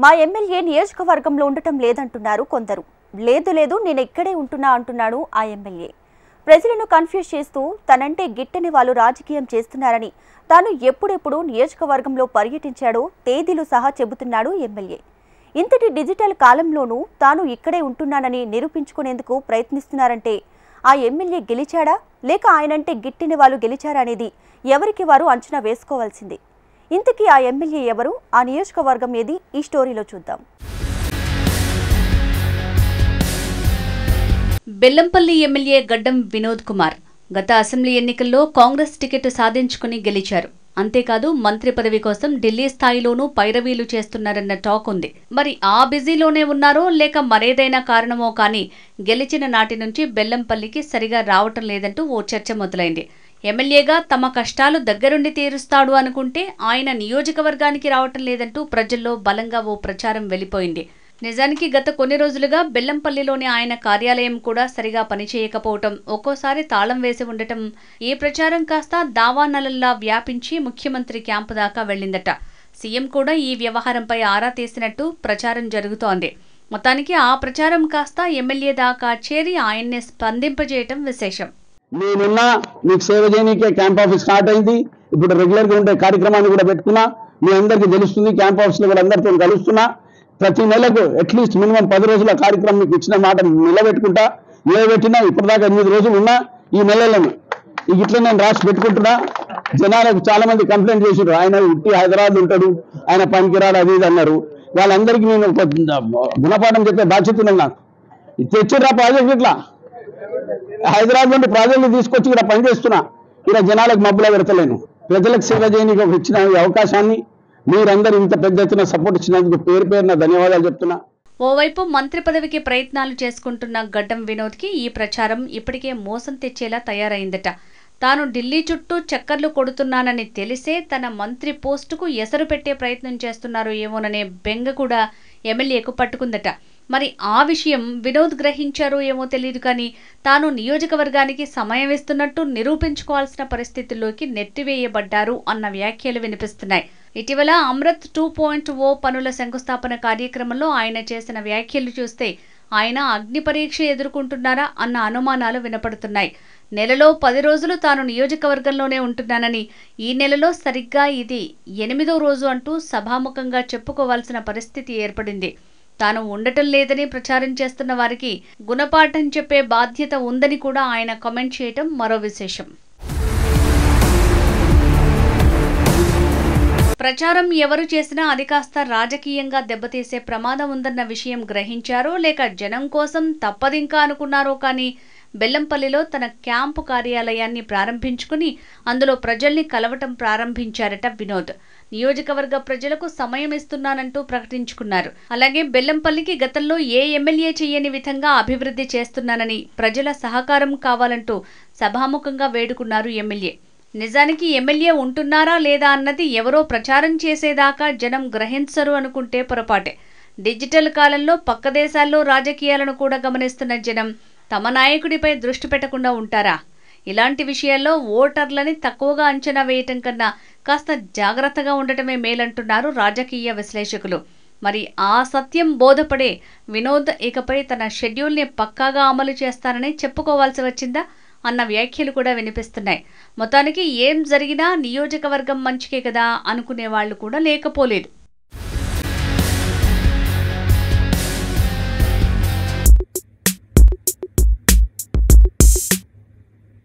మా ఎమ్మెల్యే నియోజకవర్గంలో ఉండటం లేదంటున్నారు కొందరు. లేదు నేను ఇక్కడే ఉంటున్నా అంటున్నాడు ఆ ఎమ్మెల్యే. ప్రజలను కన్ఫ్యూజ్ చేస్తూ తనంటే గిట్టని వాళ్ళు రాజకీయం చేస్తున్నారని తాను ఎప్పుడెప్పుడు నియోజకవర్గంలో పర్యటించాడో తేదీలు సహా చెబుతున్నాడు ఎమ్మెల్యే. ఇంతటి డిజిటల్ కాలంలోనూ తాను ఇక్కడే ఉంటున్నానని నిరూపించుకునేందుకు ప్రయత్నిస్తున్నారంటే ఆ ఎమ్మెల్యే గెలిచాడా లేక ఆయనంటే గిట్టని వాళ్ళు గెలిచారా అనేది ఎవరికి వారు అంచనా వేసుకోవాల్సిందే. ఇంతకీ ఆ ఎమ్మెల్యే ఎవరు, ఆ నియోజకవర్గం ఏది, ఈ స్టోరీలో చూద్దాం. బెల్లంపల్లి ఎమ్మెల్యే గడ్డం వినోద్ కుమార్ గత అసెంబ్లీ ఎన్నికల్లో కాంగ్రెస్ టికెట్ సాధించుకుని గెలిచారు. అంతేకాదు మంత్రి పదవి కోసం ఢిల్లీ స్థాయిలోనూ పైరవీలు చేస్తున్నారన్న టాక్ ఉంది. మరి ఆ బిజీలోనే ఉన్నారో లేక మరేదైనా కారణమో కానీ గెలిచిన నాటి నుంచి బెల్లంపల్లికి సరిగా రావటం లేదంటూ ఓ చర్చ మొదలైంది. ఎమ్మెల్యేగా తమ కష్టాలు దగ్గరుండి తీరుస్తాడు అనుకుంటే ఆయన నియోజకవర్గానికి రావటం లేదంటూ ప్రజల్లో బలంగా ఓ ప్రచారం వెళ్లిపోయింది. నిజానికి గత కొన్ని రోజులుగా బెల్లంపల్లిలోని ఆయన కార్యాలయం కూడా సరిగా పనిచేయకపోవటం, ఒక్కోసారి తాళం వేసి ఉండటం, ఈ ప్రచారం కాస్త దావానలల్లా వ్యాపించి ముఖ్యమంత్రి క్యాంపు దాకా వెళ్లిందట. సీఎం కూడా ఈ వ్యవహారంపై ఆరా తీసినట్టు ప్రచారం జరుగుతోంది. మొత్తానికి ఆ ప్రచారం కాస్త ఎమ్మెల్యే దాకా చేరి ఆయన్నే స్పందింపజేయటం విశేషం. నేనున్నా మీకు సేవ చేయడానికే క్యాంప్ ఆఫీస్ స్టార్ట్ అయింది. ఇప్పుడు రెగ్యులర్గా ఉండే కార్యక్రమాన్ని కూడా పెట్టుకున్నా. మీ అందరికీ తెలుస్తుంది. క్యాంప్ ఆఫీస్లో కూడా అందరితో కలుస్తున్నా. ప్రతి నెలకు అట్లీస్ట్ మినిమం 10 రోజుల కార్యక్రమం మీకు ఇచ్చిన మాట నిలబెట్టుకుంటా. నిలబెట్టినా ఇప్పటిదాకా 8 రోజులు ఉన్నా. ఈ నెలలను ఇట్లా నేను రాసి పెట్టుకుంటున్నా. జనాలకు చాలా మంది కంప్లైంట్ చేసారు, ఆయన ఉట్టి హైదరాబాద్ ఉంటాడు, ఆయన పనికిరాడు, అది ఇది అన్నారు. వాళ్ళందరికీ నేను ఒక గుణపాఠం చెప్పే బాధ్యత ఉన్నాను. నాకు తెచ్చిరా ప్రాజెక్ట్, ఇట్లా హైదరాబాద్ నుండి ప్రాజెక్టులు తీసుకొచ్చి ఇక్కడ పనిచేస్తున్నా. ఇలా జనాలకు మబ్బులో పెడతలేను. ప్రజలకు సేవ చేయడానికి ఒక ఇచ్చిన అవకాశాన్ని మీరందరూ ఇంత పెద్ద ఎత్తున సపోర్ట్ ఇచ్చినందుకు పేరున ధన్యవాదాలు చెప్తున్నా. ఓవైపు మంత్రి పదవికి ప్రయత్నాలు చేసుకుంటున్న గడ్డం వినోద్కి ఈ ప్రచారం ఇప్పటికే మోసం తెచ్చేలా తయారైందట. తాను ఢిల్లీ చుట్టూ చక్కర్లు కొడుతున్నానని తెలిసే తన మంత్రి పోస్టుకు ఎసరు పెట్టే ప్రయత్నం చేస్తున్నారు ఏమోననే బెంగ కూడా ఎమ్మెల్యేకు పట్టుకుందట. మరి ఆ విషయం వినోద్ గ్రహించారో ఏమో తెలియదు కానీ తాను నియోజకవర్గానికి సమయం ఇస్తున్నట్టు నిరూపించుకోవాల్సిన పరిస్థితుల్లోకి నెట్టివేయబడ్డారు అన్న వ్యాఖ్యలు వినిపిస్తున్నాయి. ఇటీవల అమృత్ 2.0 పనుల శంకుస్థాపన కార్యక్రమంలో ఆయన చేసిన వ్యాఖ్యలు చూస్తే ఆయన అగ్ని పరీక్ష ఎదుర్కొంటున్నారా అన్న అనుమానాలు వినపడుతున్నాయి. నెలలో 10 రోజులు తాను నియోజకవర్గంలోనే ఉంటున్నానని, ఈ నెలలో సరిగ్గా ఇది 8వ రోజు అంటూ సభాముఖంగా చెప్పుకోవాల్సిన పరిస్థితి ఏర్పడింది. తాను ఉండటం లేదని ప్రచారం చేస్తున్న వారికి గుణపాఠం చెప్పే బాధ్యత ఉందని కూడా ఆయన కామెంట్ చేయటం మరో విశేషం. ప్రచారం ఎవరు చేసినా అది కాస్త రాజకీయంగా దెబ్బతీసే ప్రమాదం ఉందన్న విషయం గ్రహించారో లేక జనం కోసం తప్పదింకా అనుకున్నారో కానీ బెల్లంపల్లిలో తన క్యాంపు కార్యాలయాన్ని ప్రారంభించుకుని అందులో ప్రజల్ని కలవటం ప్రారంభించారట వినోద్. నియోజకవర్గ ప్రజలకు సమయం ఇస్తున్నానంటూ ప్రకటించుకున్నారు. అలాగే బెల్లంపల్లికి గతంలో ఏ ఎమ్మెల్యే చేయని విధంగా అభివృద్ధి చేస్తున్నానని, ప్రజల సహకారం కావాలంటూ సభాముఖంగా వేడుకున్నారు ఎమ్మెల్యే. నిజానికి ఎమ్మెల్యే ఉంటున్నారా లేదా అన్నది ఎవరో ప్రచారం చేసేదాకా జనం గ్రహించరు అనుకుంటే పొరపాటే. డిజిటల్ కాలంలో పక్క దేశాల్లో రాజకీయాలను కూడా గమనిస్తున్న జనం తమ నాయకుడిపై దృష్టి పెట్టకుండా ఉంటారా? ఇలాంటి విషయాల్లో ఓటర్లని తక్కువగా అంచనా వేయటం కన్నా కాస్త జాగ్రత్తగా ఉండటమే మేలంటున్నారు రాజకీయ విశ్లేషకులు. మరి ఆ సత్యం బోధపడే వినోద్ ఇకపై తన షెడ్యూల్ని పక్కాగా అమలు చేస్తానని చెప్పుకోవాల్సి వచ్చిందా అన్న వ్యాఖ్యలు కూడా వినిపిస్తున్నాయి. మొత్తానికి ఏం జరిగినా నియోజకవర్గం మంచికే కదా అనుకునే వాళ్ళు కూడా లేకపోలేదు.